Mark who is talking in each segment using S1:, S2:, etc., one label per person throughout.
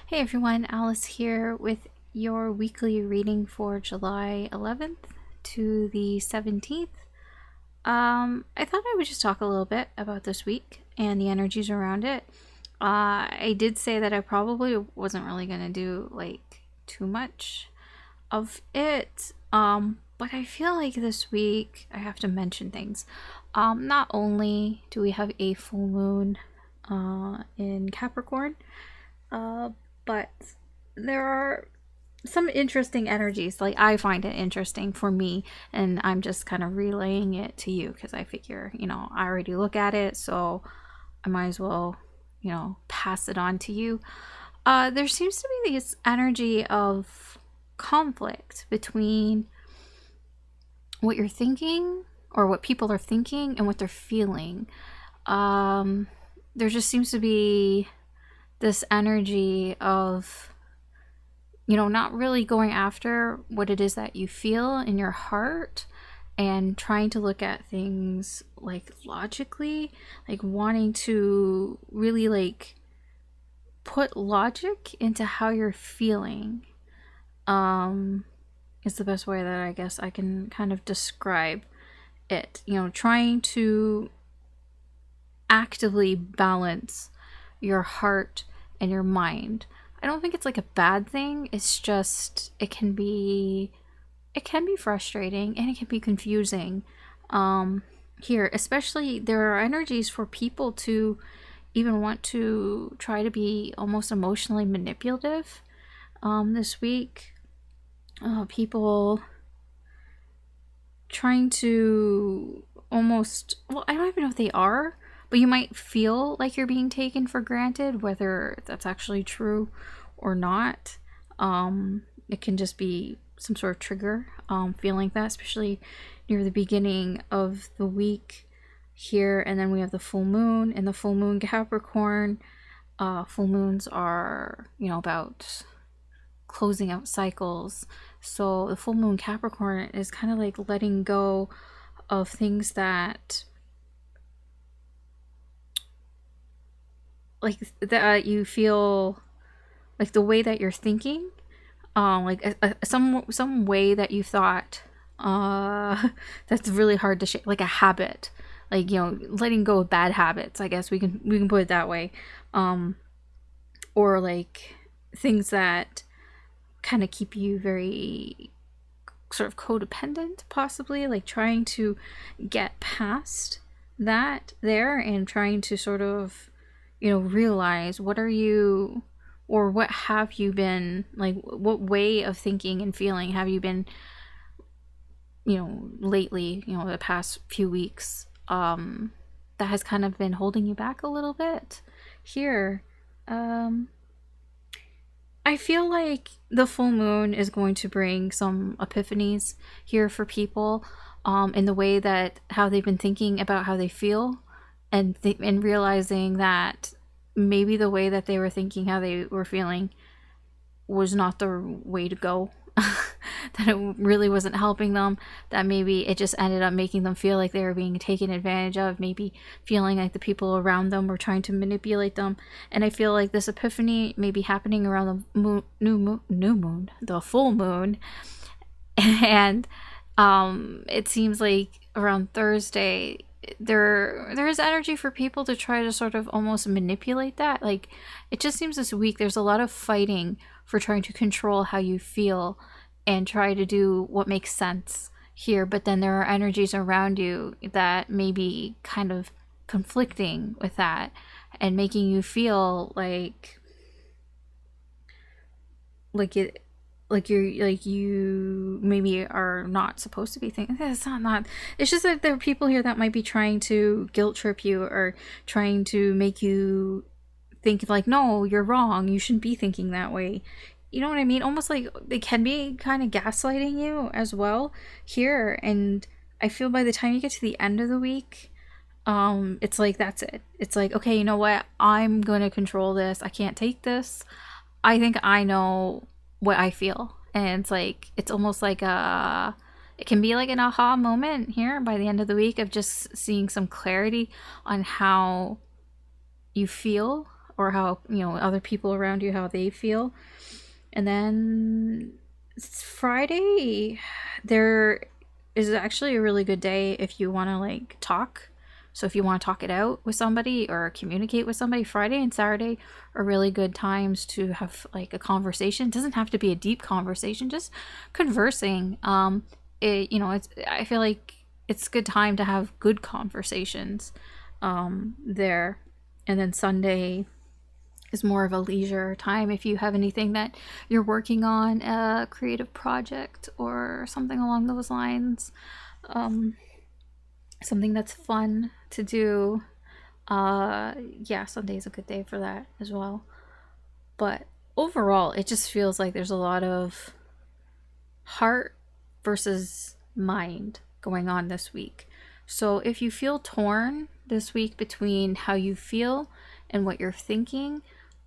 S1: Hey everyone, Alice here with your weekly reading for July 11th to the 17th. I thought I would just talk a little bit about this week and the energies around it. I did say that I probably wasn't really going to do like too much of it, but I feel like this week I have to mention things. Not only do we have a full moon in Capricorn, uh, but there are some interesting energies. Like, I find it interesting for me, and I'm just kind of relaying it to you because I figure, I already look at it, so I might as well, pass it on to you. There seems to be this energy of conflict between what you're thinking or what people are thinking and what they're feeling. There just seems to be this energy of, not really going after what it is that you feel in your heart and trying to look at things like logically, like wanting to really like put logic into how you're feeling, is the best way that I guess I can kind of describe it. Trying to actively balance your heart and your mind. I don't think it's like a bad thing. It's just it can be frustrating and it can be confusing. Here, especially there are energies for people to even want to try to be almost emotionally manipulative. This week, people trying to almost, well, I don't even know if they are, but you might feel like you're being taken for granted, whether that's actually true or not. It can just be some sort of trigger, feeling that, especially near the beginning of the week here. And then we have the full moon and the full moon Capricorn. Full moons are, about closing out cycles. So the full moon Capricorn is kind of like letting go of things that you feel like the way that you're thinking, like some way that you thought, that's really hard to shake, like a habit, like letting go of bad habits, I guess we can put it that way, or like things that kind of keep you very sort of codependent, possibly, like trying to get past that there and trying to sort of realize what are you, or what have you been, like what way of thinking and feeling have you been lately, the past few weeks, that has kind of been holding you back a little bit here. I feel like the full moon is going to bring some epiphanies here for people, in the way that how they've been thinking about how they feel, and and realizing that maybe the way that they were thinking how they were feeling was not the way to go. That it really wasn't helping them, that maybe it just ended up making them feel like they were being taken advantage of, maybe feeling like the people around them were trying to manipulate them. And I feel like this epiphany may be happening around the new moon, the full moon. And it seems like around Thursday there is energy for people to try to sort of almost manipulate that. Like, it just seems this week there's a lot of fighting for trying to control how you feel and try to do what makes sense here, but then there are energies around you that may be kind of conflicting with that and making you feel like it, like you maybe are not supposed to be thinking. It's just that there are people here that might be trying to guilt trip you or trying to make you think like, no, you're wrong, you shouldn't be thinking that way. You know what I mean? Almost like they can be kind of gaslighting you as well here. And I feel by the time you get to the end of the week, it's like, that's it. It's like, okay, you know what? I'm going to control this. I can't take this. I think I know what I feel. And it's like, it's almost like it can be like an aha moment here by the end of the week of just seeing some clarity on how you feel or how, other people around you, how they feel. And then Friday, there is actually a really good day if you want to like talk. So if you want to talk it out with somebody or communicate with somebody, Friday and Saturday are really good times to have like a conversation. It doesn't have to be a deep conversation, just conversing. I feel like it's a good time to have good conversations there. And then Sunday is more of a leisure time if you have anything that you're working on, a creative project or something along those lines, something that's fun to do. Sunday is a good day for that as well. But overall, it just feels like there's a lot of heart versus mind going on this week. So if you feel torn this week between how you feel and what you're thinking,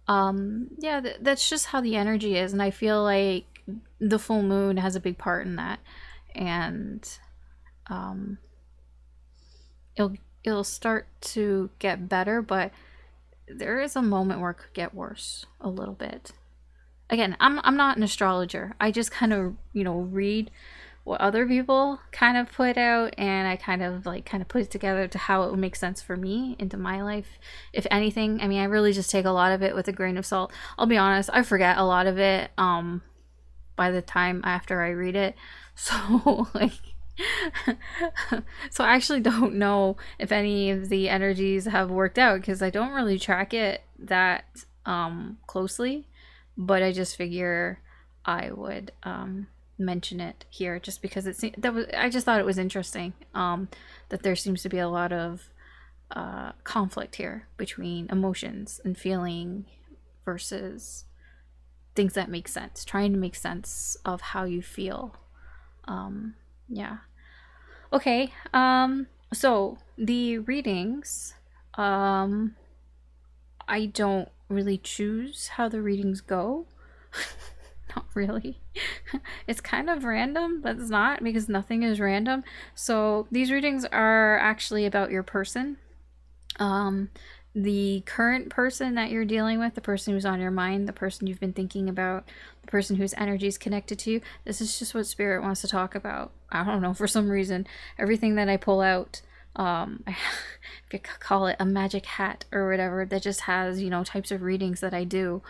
S1: that's just how the energy is. And I feel like the full moon has a big part in that. And it'll start to get better, but there is a moment where it could get worse a little bit. Again, I'm not an astrologer. I just kind of, read what other people kind of put out, and I kind of put it together to how it would make sense for me into my life. If anything, I really just take a lot of it with a grain of salt. I'll be honest, I forget a lot of it by the time after I read it. So so I actually don't know if any of the energies have worked out because I don't really track it that closely, but I just figure I would mention it here just because I just thought it was interesting that there seems to be a lot of conflict here between emotions and feeling versus things that make sense, trying to make sense of how you feel. Okay, so the readings, I don't really choose how the readings go. Not really. It's kind of random, but it's not because nothing is random. So these readings are actually about your person. The current person that you're dealing with, the person who's on your mind, the person you've been thinking about, the person whose energy is connected to you. This is just what Spirit wants to talk about. I don't know, for some reason, everything that I pull out, if you call it a magic hat or whatever, that just has, types of readings that I do.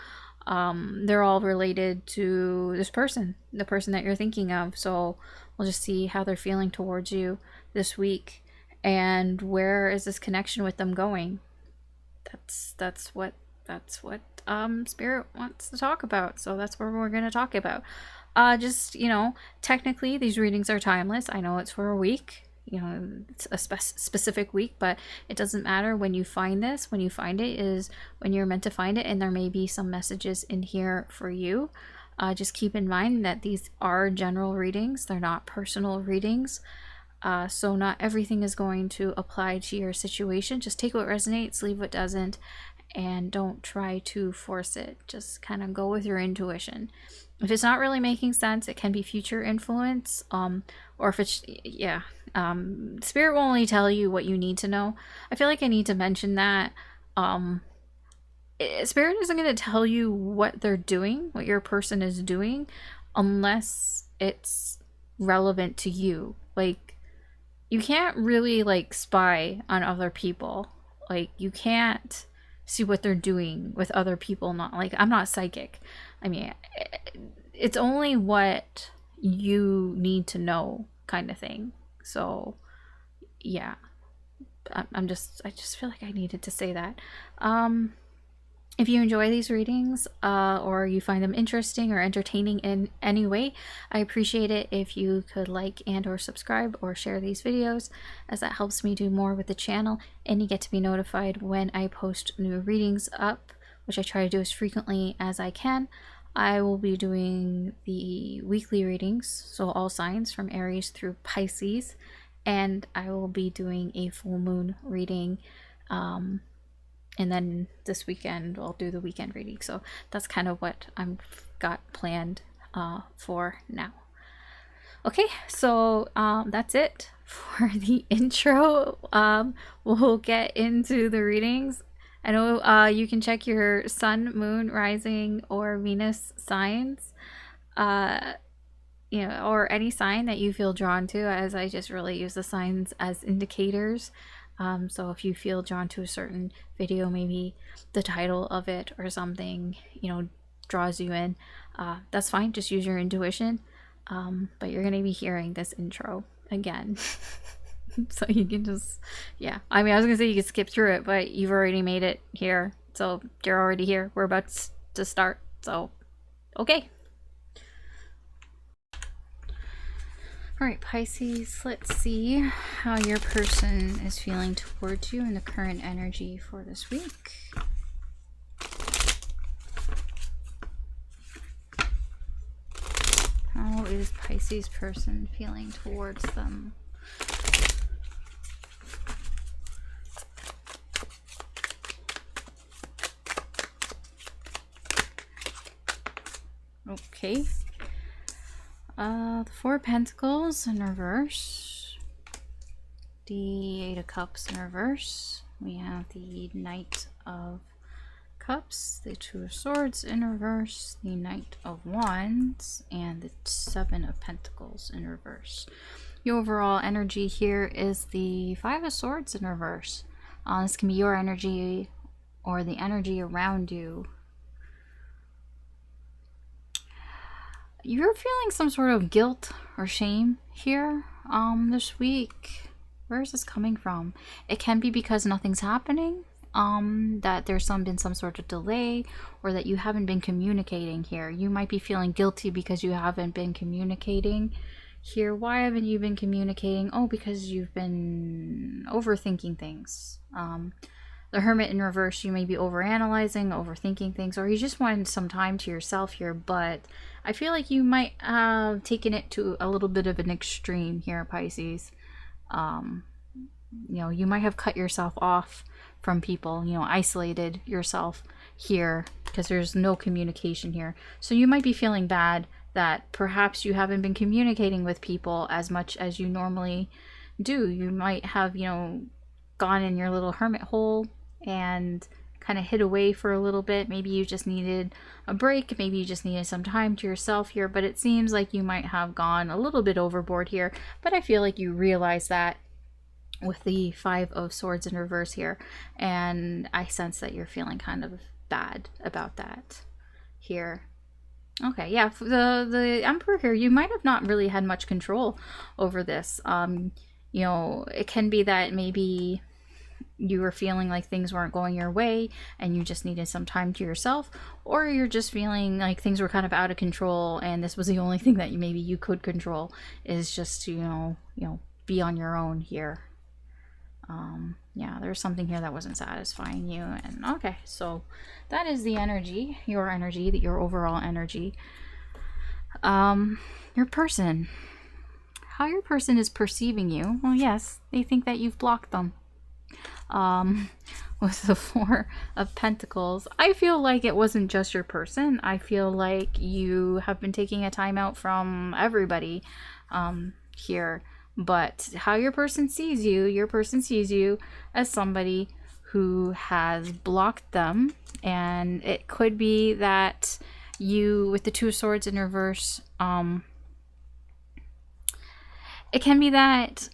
S1: They're all related to this person, the person that you're thinking of. So we'll just see how they're feeling towards you this week and where is this connection with them going. That's what Spirit wants to talk about. So that's what we're going to talk about. Technically these readings are timeless. I know it's for a week. It's a specific week, but it doesn't matter when you find this. When you find it is when you're meant to find it, and there may be some messages in here for you. Just keep in mind that these are general readings. They're not personal readings. So not everything is going to apply to your situation. Just take what resonates, leave what doesn't, and don't try to force it. Just kind of go with your intuition. If it's not really making sense, it can be future influence, or if it's, Spirit will only tell you what you need to know. I feel like I need to mention that. Spirit isn't going to tell you what they're doing, what your person is doing, unless it's relevant to you. Like, you can't really, spy on other people. You can't see what they're doing with other people. I'm not psychic. It's only what you need to know kind of thing. So, yeah. I just feel like I needed to say that. If you enjoy these readings, or you find them interesting or entertaining in any way, I appreciate it if you could like and or subscribe or share these videos, as that helps me do more with the channel, and you get to be notified when I post new readings up, which I try to do as frequently as I can. I will be doing the weekly readings, so all signs from Aries through Pisces, and I will be doing a full moon reading, and then this weekend I'll do the weekend reading. So that's kind of what I've got planned for now. Okay, so that's it for the intro. We'll get into the readings. I know you can check your sun, moon, rising, or Venus signs, uh, or any sign that you feel drawn to, as I just really use the signs as indicators. So if you feel drawn to a certain video, maybe the title of it or something, draws you in, that's fine. Just use your intuition. But you're going to be hearing this intro again. So you can just, yeah. I mean, I was going to say you could skip through it, but you've already made it here. So you're already here. We're about to start. So, okay. All right, Pisces, let's see how your person is feeling towards you in the current energy for this week. How is Pisces person feeling towards them? Okay. The Four of Pentacles in reverse. The Eight of Cups in reverse. We have the Knight of Cups, the Two of Swords in reverse, the Knight of Wands, and the Seven of Pentacles in reverse. The overall energy here is the Five of Swords in reverse. This can be your energy or the energy around you. You're feeling some sort of guilt or shame here this week. Where is this coming from? It can be because nothing's happening, that there's been some sort of delay, or that you haven't been communicating here. You might be feeling guilty because you haven't been communicating here. Why haven't you been communicating? Oh, because you've been overthinking things. The Hermit in reverse, you may be overanalyzing, overthinking things, or you just want some time to yourself here, but I feel like you might have taken it to a little bit of an extreme here, Pisces. You might have cut yourself off from people, isolated yourself here because there's no communication here. So you might be feeling bad that perhaps you haven't been communicating with people as much as you normally do. You might have, gone in your little hermit hole and kind of hid away for a little bit. Maybe you just needed a break. Maybe you just needed some time to yourself here, but it seems like you might have gone a little bit overboard here. But I feel like you realize that with the Five of Swords in reverse here, and I sense that you're feeling kind of bad about that here. Okay, yeah, the Emperor here, you might have not really had much control over this. It can be that maybe you were feeling like things weren't going your way and you just needed some time to yourself, or you're just feeling like things were kind of out of control and this was the only thing that maybe you could control, is just to be on your own here. Yeah, there's something here that wasn't satisfying you. And okay, so that is the energy, your overall energy. Your person, how your person is perceiving you. Well, yes, they think that you've blocked them. With the Four of Pentacles, I feel like it wasn't just your person. I feel like you have been taking a time out from everybody here. But how your person sees you as somebody who has blocked them. And it could be that you, with the Two of Swords in reverse, it can be that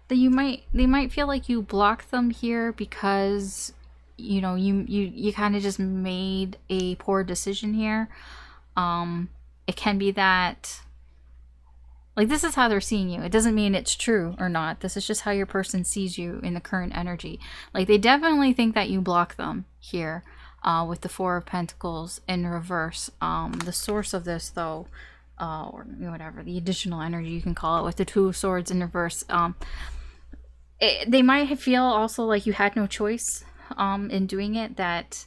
S1: they might feel like you blocked them here because you kind of just made a poor decision here. It can be that, like, this is how they're seeing you. It doesn't mean it's true or not. This is just how your person sees you in the current energy. Like, they definitely think that you block them here, with the Four of Pentacles in reverse. The source of this, though, or whatever, the additional energy you can call it, with the Two of Swords in reverse, they might feel also like you had no choice in doing it. That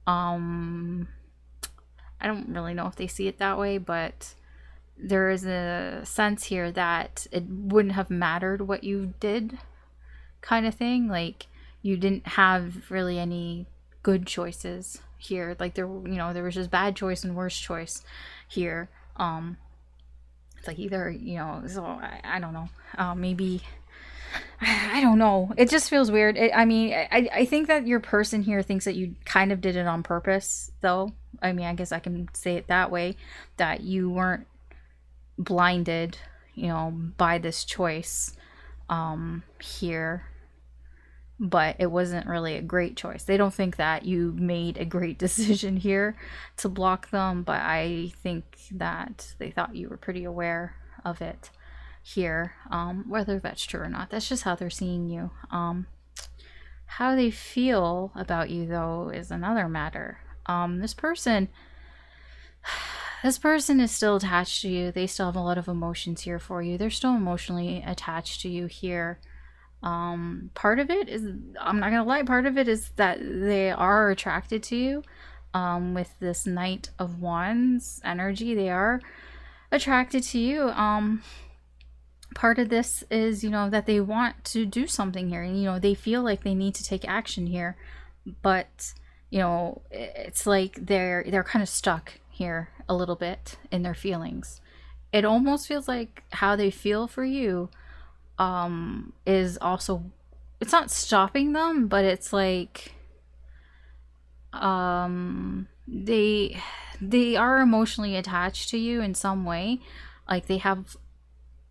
S1: I don't really know if they see it that way, but there is a sense here that it wouldn't have mattered what you did, kind of thing. Like, you didn't have really any good choices here. Like, there was just bad choice and worse choice here. It's like either, you know, so I don't know. Maybe, I don't know. It just feels weird. I think that your person here thinks that you kind of did it on purpose, though. I mean, I guess I can say it that way, that you weren't blinded, you know, by this choice here. But it wasn't really a great choice. They don't think that you made a great decision here to block them, but I think that they thought you were pretty aware of it here. Whether that's true or not, that's just how they're seeing you. How they feel about you, though, is another matter. This person is still attached to you. They still have a lot of emotions here for you. They're still emotionally attached to you here. Part of it is, I'm not gonna lie, part of it is that they are attracted to you. With this Knight of Wands energy, they are attracted to you. Part of this is, you know, that they want to do something here, and, you know, they feel like they need to take action here, but, you know, it's like they're kind of stuck here a little bit in their feelings. It almost feels like how they feel for you is also, it's not stopping them, but it's like they are emotionally attached to you in some way. Like, they have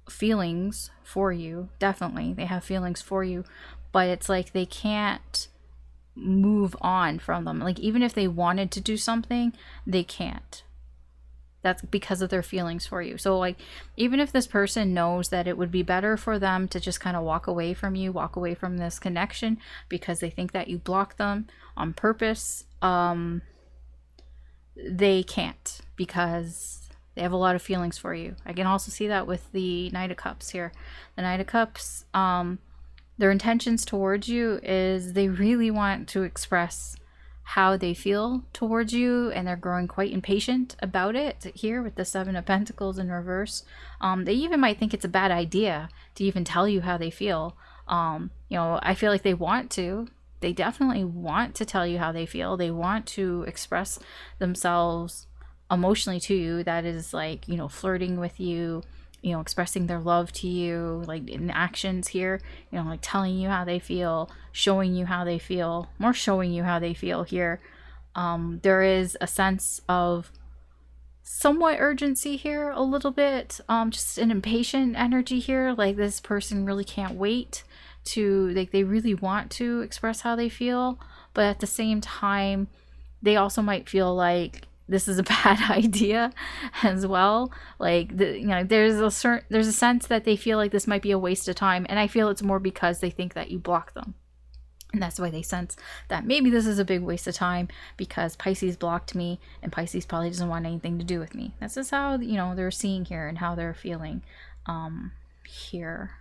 S1: feelings for you. Definitely they have feelings for you, but it's like they can't move on from them. Like, even if they wanted to do something, they can't. That's because of their feelings for you. So, like, even if this person knows that it would be better for them to just kind of walk away from you, walk away from this connection, because they think that you blocked them on purpose, they can't, because they have a lot of feelings for you. I can also see that with the Knight of Cups here. The Knight of Cups, their intentions towards you is they really want to express how they feel towards you, and they're growing quite impatient about it here with the Seven of Pentacles in reverse. They even might think it's a bad idea to even tell you how they feel. You know, I feel like they want to. They definitely want to tell you how they feel. They want to express themselves emotionally to you. That is, like, you know, flirting with you, you know, expressing their love to you, like in actions here, you know, like telling you how they feel, showing you how they feel, more showing you how they feel here. There is a sense of somewhat urgency here, a little bit, just an impatient energy here. Like, this person really can't wait to, like, they really want to express how they feel, but at the same time, they also might feel like this is a bad idea as well. Like, you know, there's a sense that they feel like this might be a waste of time, and I feel it's more because they think that you block them, and that's why they sense that maybe this is a big waste of time because Pisces blocked me, and Pisces probably doesn't want anything to do with me. This is how, you know, they're seeing here and how they're feeling here.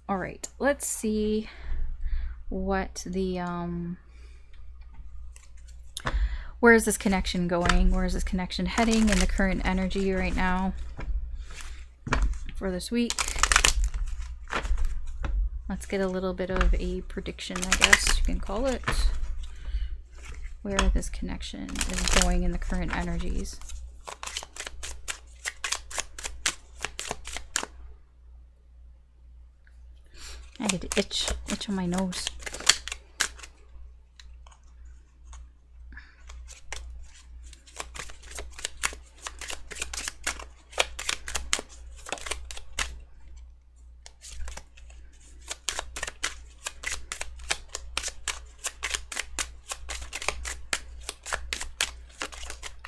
S1: All right, let's see what the where is this connection going? Where is this connection heading in the current energy right now for this week? Let's get a little bit of a prediction, I guess you can call it, where this connection is going in the current energies. I get to itch on my nose.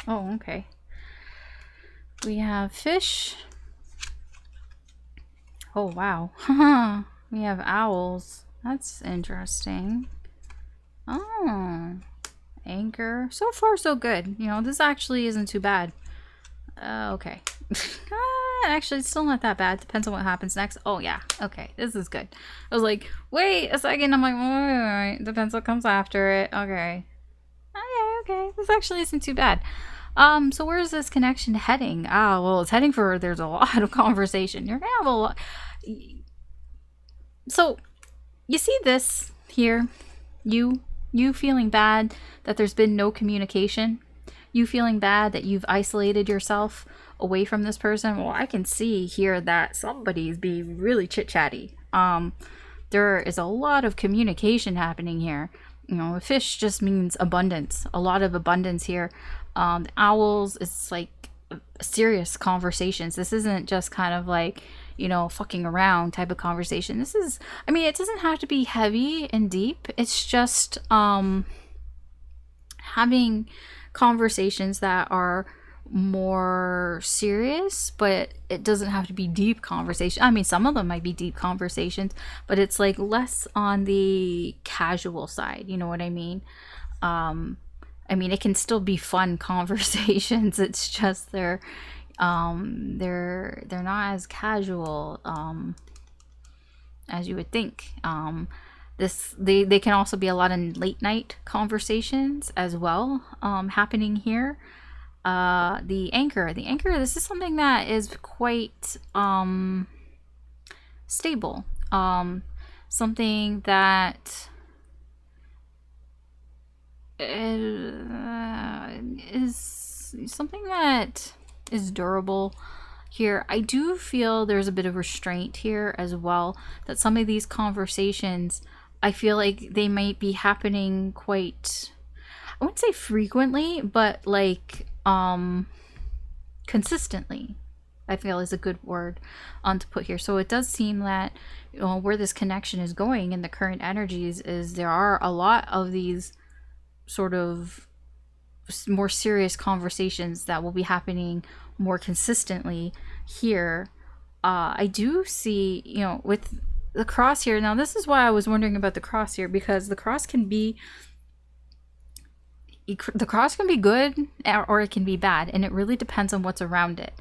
S1: Oh, okay. We have fish. Oh, wow. We have owls. That's interesting. Oh, anchor. So far, so good. You know, this actually isn't too bad. Okay. Actually, it's still not that bad. Depends on what happens next. Oh, yeah. Okay, this is good. I was like, wait a second. I'm like, wait. Depends what comes after it. Okay. Okay. This actually isn't too bad. So where is this connection heading? Well, it's heading for, there's a lot of conversation. You're gonna have a lot. So, you see this here? You feeling bad that there's been no communication? You feeling bad that you've isolated yourself away from this person, well, I can see here that somebody's being really chit-chatty. There is a lot of communication happening here. You know, fish just means abundance, a lot of abundance here. The owls, it's like serious conversations. This isn't just kind of like, you know, fucking around type of conversation. This is, I mean, it doesn't have to be heavy and deep. It's just having conversations that are more serious, but it doesn't have to be deep conversation. I mean, some of them might be deep conversations, but it's like less on the casual side, you know what I mean? I mean, it can still be fun conversations. It's just they're not as casual as you would think. They can also be a lot of late night conversations as well happening here. The anchor, this is something that is quite stable, something that is durable here. I do feel there's a bit of restraint here as well, that some of these conversations, I feel like they might be happening quite, I wouldn't say frequently, but like consistently, I feel is a good word to put here. So it does seem that, you know, where this connection is going in the current energies is there are a lot of these sort of more serious conversations that will be happening more consistently here. I do see, you know, with the cross here. Now, this is why I was wondering about the cross here, because the cross can be good or it can be bad, and it really depends on what's around it.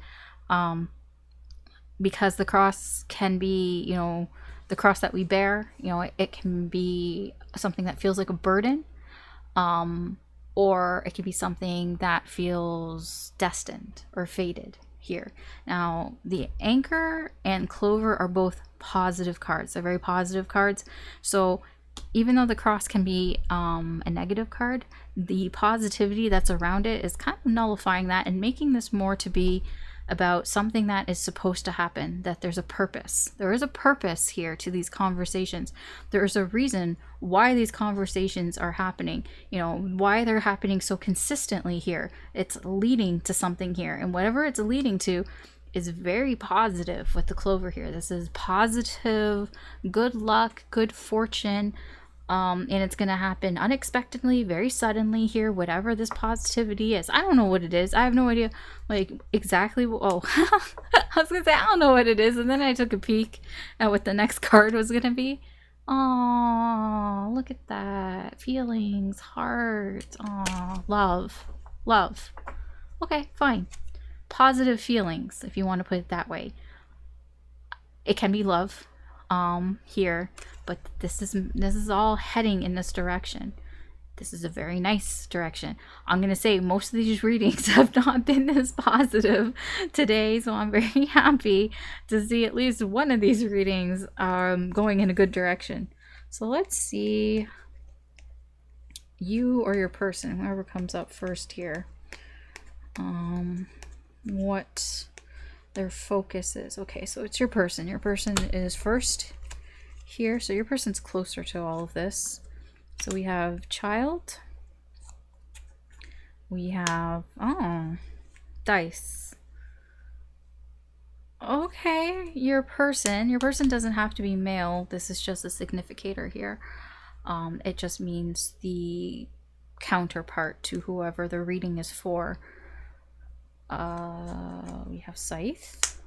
S1: Because the cross can be, you know, the cross that we bear, you know, it can be something that feels like a burden, or it can be something that feels destined or fated here. Now, the anchor and clover are both positive cards. They're very positive cards. So even though the cross can be a negative card, the positivity that's around it is kind of nullifying that and making this more to be about something that is supposed to happen, that there's a purpose. There is a purpose here to these conversations. There is a reason why these conversations are happening, you know, why they're happening so consistently here. It's leading to something here, and whatever it's leading to is very positive with the clover here. This is positive, good luck, good fortune, and it's gonna happen unexpectedly, very suddenly here, whatever this positivity is. I don't know what it is. I have no idea, like, exactly. Oh, I was gonna say I don't know what it is, and then I took a peek at what the next card was gonna be. Oh, look at that. Feelings, heart, oh, love. Okay, fine. Positive feelings, if you want to put it that way. It can be love here, but this is all heading in this direction. This is a very nice direction. I'm gonna say most of these readings have not been this positive today, so I'm very happy to see at least one of these readings going in a good direction. So let's see, you or your person, whoever comes up first here, what their focus is. Okay, so it's your person. Your person is first here, so your person's closer to all of this. So we have child, we have dice. Okay, your person doesn't have to be male. This is just a significator here. It just means the counterpart to whoever the reading is for. We have scythe.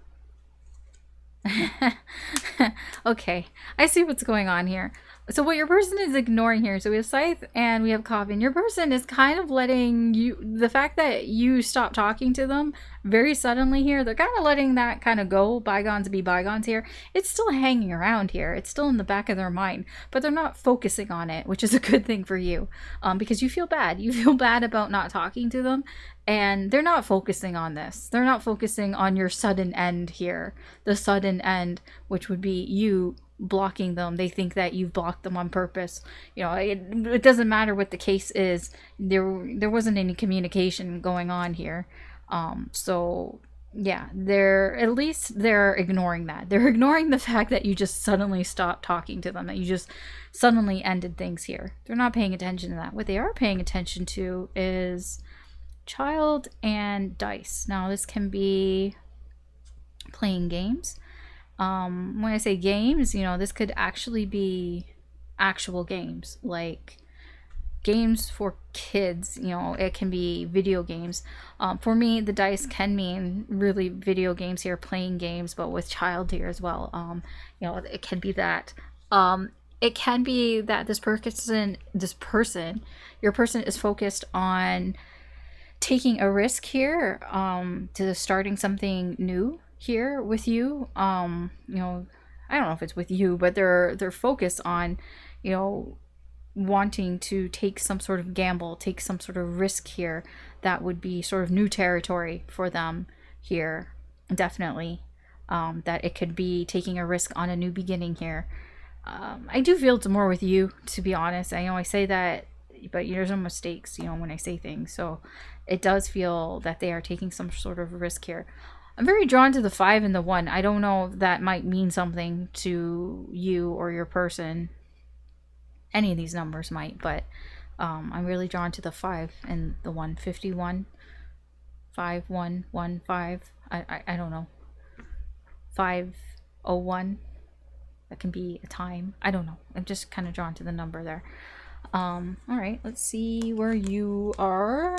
S1: Okay, I see what's going on here. So what your person is ignoring here, so we have scythe and we have coffin. Your person is kind of letting you, the fact that you stop talking to them very suddenly here, they're kind of letting that kind of go, bygones be bygones here. It's still hanging around here. It's still in the back of their mind, but they're not focusing on it, which is a good thing for you, because you feel bad. You feel bad about not talking to them, and they're not focusing on this. They're not focusing on your sudden end here. The sudden end, which would be you blocking them. They think that you've blocked them on purpose. You know, it doesn't matter what the case is. There wasn't any communication going on here. So yeah, they're ignoring that. They're ignoring the fact that you just suddenly stopped talking to them, that you just suddenly ended things here. They're not paying attention to that. What they are paying attention to is child and dice. Now, this can be playing games. When I say games, this could actually be actual games, like games for kids. It can be video games. For me, the dice can mean really video games here, playing games, but with child here as well. It can be that. It can be that your person is focused on taking a risk here, to starting something new here with you. I don't know if it's with you, but they're focused on, wanting to take some sort of gamble, take some sort of risk here that would be sort of new territory for them here. Definitely. That it could be taking a risk on a new beginning here. I do feel it's more with you, to be honest. I know I say that, but there's no mistakes, when I say things. So it does feel that they are taking some sort of risk here. I'm very drawn to the 5 and the 1. I don't know if that might mean something to you or your person. Any of these numbers might, but I'm really drawn to the 5 and the 1. 51, 5, 1, 1, 5. I don't know. 501. That can be a time. I don't know. I'm just kind of drawn to the number there. All right, let's see where you are.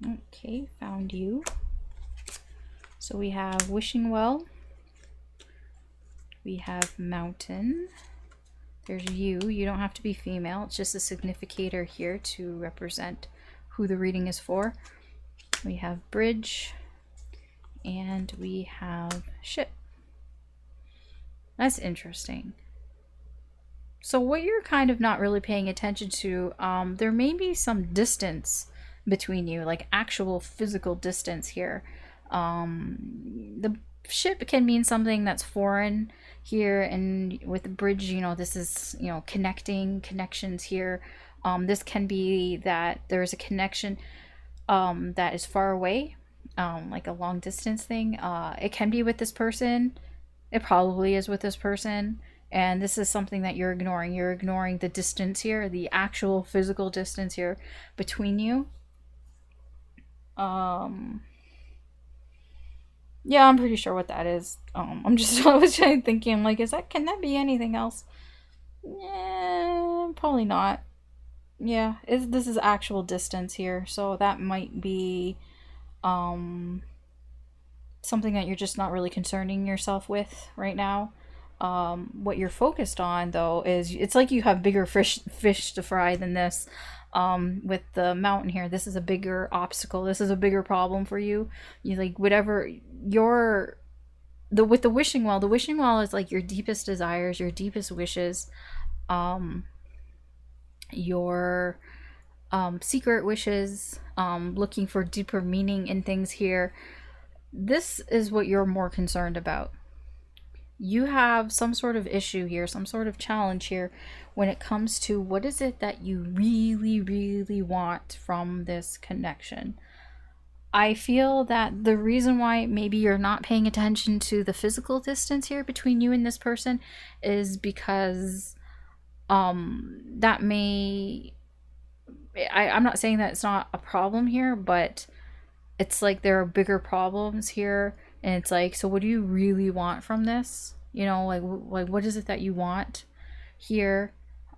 S1: Okay, found you. So we have wishing well. We have mountain. There's you. You don't have to be female. It's just a significator here to represent who the reading is for. We have bridge. And we have ship. That's interesting. So what you're kind of not really paying attention to, there may be some distance between you, like actual physical distance here. The ship can mean something that's foreign here, and with the bridge, this is, connections here. This can be that there's a connection that is far away, like a long distance thing. It can be with this person. It probably is with this person. And this is something that you're ignoring. You're ignoring the distance here, the actual physical distance here between you. Yeah, I'm pretty sure what that is. I was thinking, like, can that be anything else? Yeah, probably not. Yeah, this is actual distance here, so that might be, something that you're just not really concerning yourself with right now. What you're focused on, though, is it's like you have bigger fish to fry than this. With the mountain here, this is a bigger obstacle. This is a bigger problem for you. You like whatever with the wishing well. The wishing well is like your deepest desires, your deepest wishes, your secret wishes, looking for deeper meaning in things here. This is what you're more concerned about. You have some sort of issue here, some sort of challenge here when it comes to what is it that you really, really want from this connection. I feel that the reason why maybe you're not paying attention to the physical distance here between you and this person is because that may... I'm not saying that it's not a problem here, but it's like there are bigger problems here. And it's like, so what do you really want from this? Like what is it that you want here?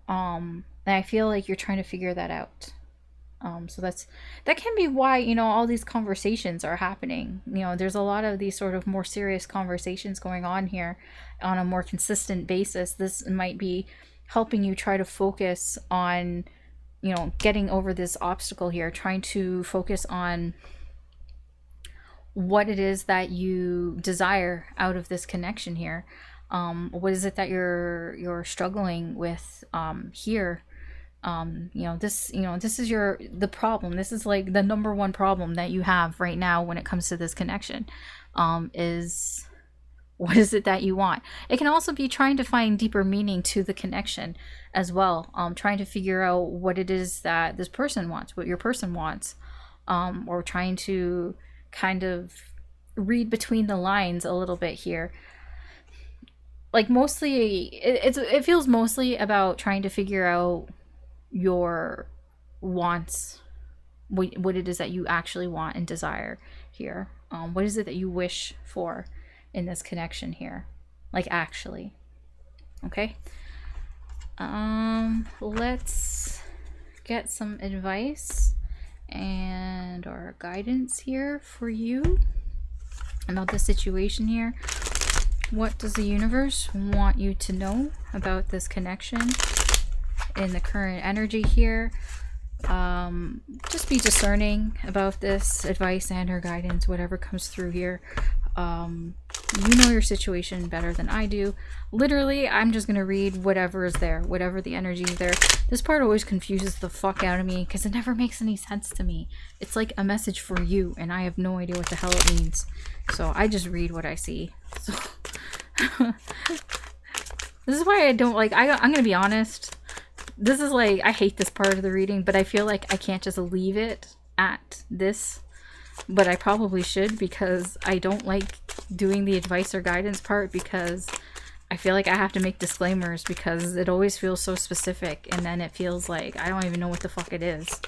S1: And I feel like you're trying to figure that out. So that can be why, all these conversations are happening. There's a lot of these sort of more serious conversations going on here on a more consistent basis. This might be helping you try to focus on, getting over this obstacle here, trying to focus on what it is that you desire out of this connection here. What is it that you're struggling with here? This is the problem. This is like the number one problem that you have right now when it comes to this connection. Is what is it that you want? It can also be trying to find deeper meaning to the connection as well. Trying to figure out what it is that this person wants, what your person wants, or trying to kind of read between the lines a little bit here. Like mostly, it feels mostly about trying to figure out your wants, what it is that you actually want and desire here. What is it that you wish for in this connection here? Like actually. Okay. Let's get some advice and or guidance here for you about the situation here. What does the universe want you to know about this connection in the current energy here? Just be discerning about this advice and or guidance, whatever comes through here. You know your situation better than I do. Literally, I'm just gonna read whatever is there, whatever the energy is there. This part always confuses the fuck out of me because it never makes any sense to me. It's like a message for you, and I have no idea what the hell it means. So I just read what I see. So this is why I don't like. I'm gonna be honest. This is like, I hate this part of the reading, but I feel like I can't just leave it at this. But I probably should, because I don't like doing the advice or guidance part, because I feel like I have to make disclaimers, because it always feels so specific, and then it feels like I don't even know what the fuck it is,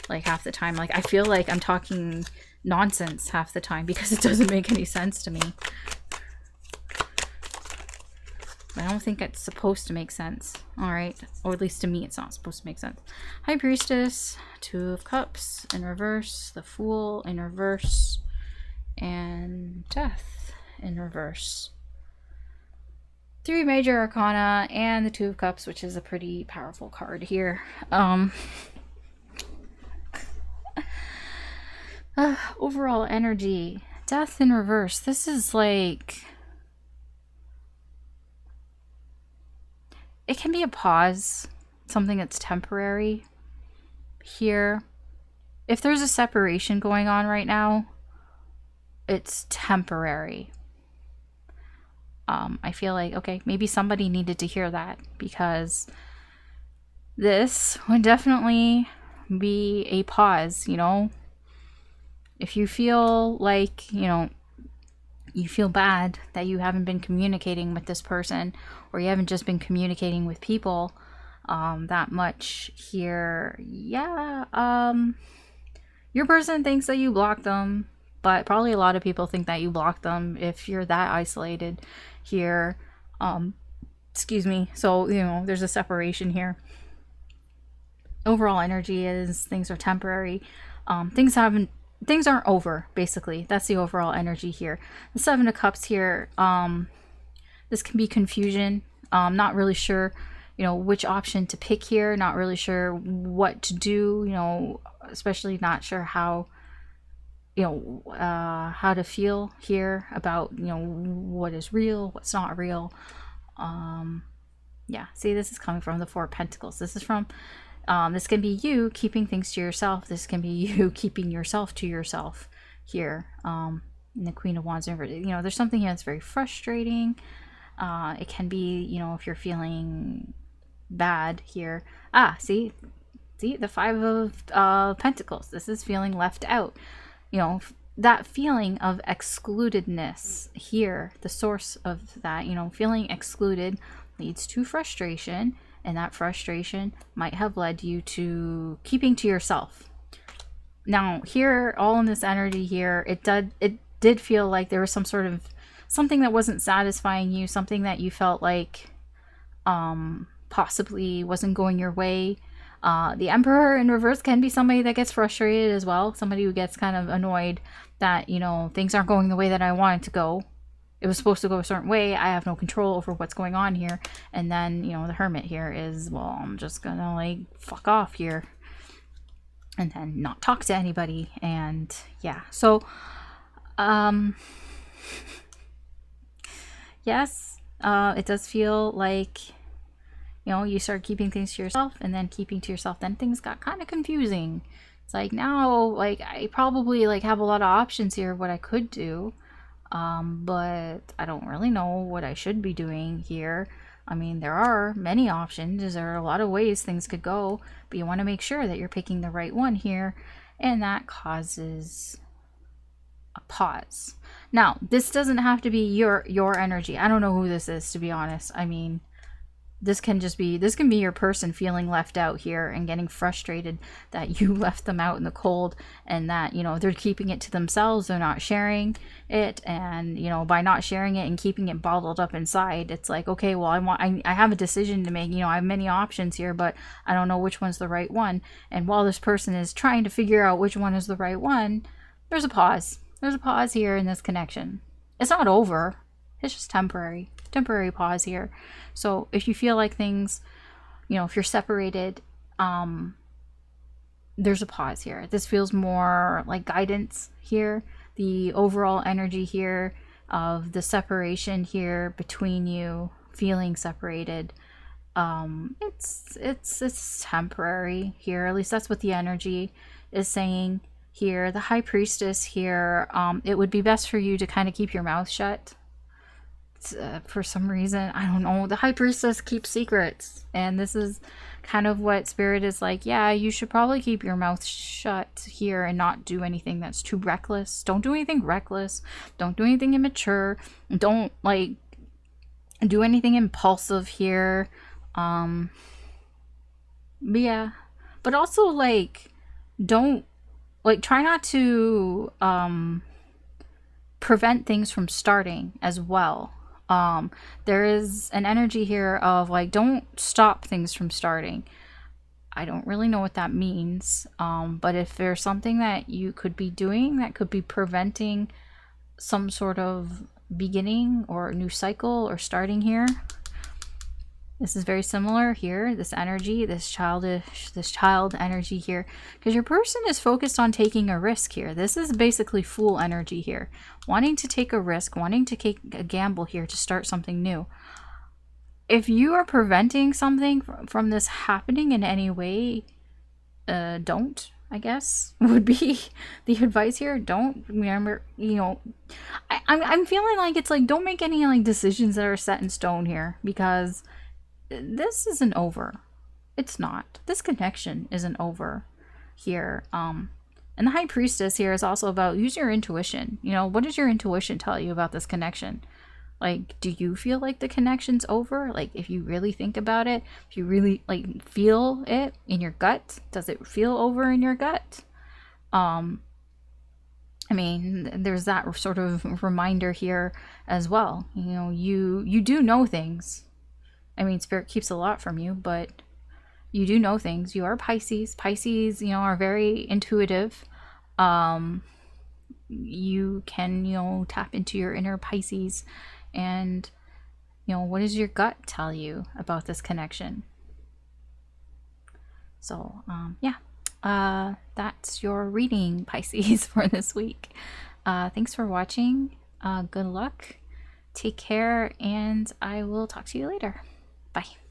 S1: like half the time. Like I feel like I'm talking nonsense half the time because it doesn't make any sense to me. I don't think it's supposed to make sense. Alright. Or at least to me it's not supposed to make sense. High Priestess, Two of Cups in reverse, the Fool in reverse, and Death in reverse. Three major arcana and the Two of Cups, which is a pretty powerful card here. Overall energy. Death in reverse. This is like... it can be a pause, something that's temporary here. If there's a separation going on right now, it's temporary. I feel like, okay, maybe somebody needed to hear that, because this would definitely be a pause, you know? If you feel like, you know, you feel bad that you haven't been communicating with this person, or you haven't just been communicating with people that much here. Yeah, your person thinks that you blocked them, but probably a lot of people think that you blocked them if you're that isolated here. Excuse me. So, you know, there's a separation here. Overall energy is things are temporary. Things aren't over, basically. That's the overall energy here. The Seven of Cups here, this can be confusion. Not really sure, you know, which option to pick here. Not really sure what to do, you know, especially not sure how, you know, how to feel here about, you know, what is real, what's not real. Yeah, see, this is coming from the Four of Pentacles. This is from... this can be you keeping things to yourself. This can be you keeping yourself to yourself here. And the Queen of Wands, you know, there's something here that's very frustrating. It can be, you know, if you're feeling bad here. See, the Five of Pentacles. This is feeling left out. You know, that feeling of excludedness here, the source of that, you know, feeling excluded leads to frustration. And that frustration might have led you to keeping to yourself. Now, here, all in this energy here, it did feel like there was some sort of something that wasn't satisfying you, something that you felt like possibly wasn't going your way. The Emperor in reverse can be somebody that gets frustrated as well. Somebody who gets kind of annoyed that, you know, things aren't going the way that I want it to go. It was supposed to go a certain way. I have no control over what's going on here. And then, you know, the Hermit here is, well, I'm just gonna, like, fuck off here. And then not talk to anybody. And, yeah. So, yes, it does feel like, you know, you start keeping things to yourself and then keeping to yourself. Then things got kind of confusing. It's like, now, like, I probably, like, have a lot of options here of what I could do. But I don't really know what I should be doing here. I mean, there are many options. There are a lot of ways things could go, but you want to make sure that you're picking the right one here. And that causes a pause. Now, this doesn't have to be your energy. I don't know who this is, to be honest. I mean, this can be your person feeling left out here and getting frustrated that you left them out in the cold, and that, you know, they're keeping it to themselves, they're not sharing it, and, you know, by not sharing it and keeping it bottled up inside, it's like, okay, well, I have a decision to make, you know, I have many options here, but I don't know which one's the right one. And while this person is trying to figure out which one is the right one, there's a pause. There's a pause here in this connection. It's not over. It's just temporary pause here. So if you feel like things, you know, if you're separated, there's a pause here. This feels more like guidance here. The overall energy here of the separation here between you, feeling separated, it's temporary here. At least that's what the energy is saying here. The High Priestess here, it would be best for you to kind of keep your mouth shut. For some reason, I don't know, the High Priestess keeps secrets, and this is kind of what Spirit is like, yeah, you should probably keep your mouth shut here and not do anything that's too reckless. Don't do anything reckless. Don't do anything immature. Don't, like, do anything impulsive here. But yeah, but also, like, don't, like, try not to prevent things from starting as well. There is an energy here of, like, don't stop things from starting. I don't really know what that means, but if there's something that you could be doing that could be preventing some sort of beginning or new cycle or starting here, this is very similar here, this energy, this child energy here, because your person is focused on taking a risk here. This is basically Fool energy here, wanting to take a risk, wanting to take a gamble here to start something new. If you are preventing something from this happening in any way, don't, I guess, would be the advice here. Don't, remember, you know, I'm feeling like it's like, don't make any, like, decisions that are set in stone here, because this isn't over. It's not. This connection isn't over here. And the High Priestess here is also about, use your intuition. You know, what does your intuition tell you about this connection? Like, do you feel like the connection's over? Like, if you really think about it, if you really, like, feel it in your gut, does it feel over in your gut? I mean, there's that sort of reminder here as well. You know, you do know things. I mean, Spirit keeps a lot from you, but you do know things. You are Pisces. Pisces, you know, are very intuitive. You can, you know, tap into your inner Pisces, and, you know, what does your gut tell you about this connection? So, yeah, that's your reading, Pisces, for this week. Thanks for watching. Good luck. Take care, and I will talk to you later. Bye.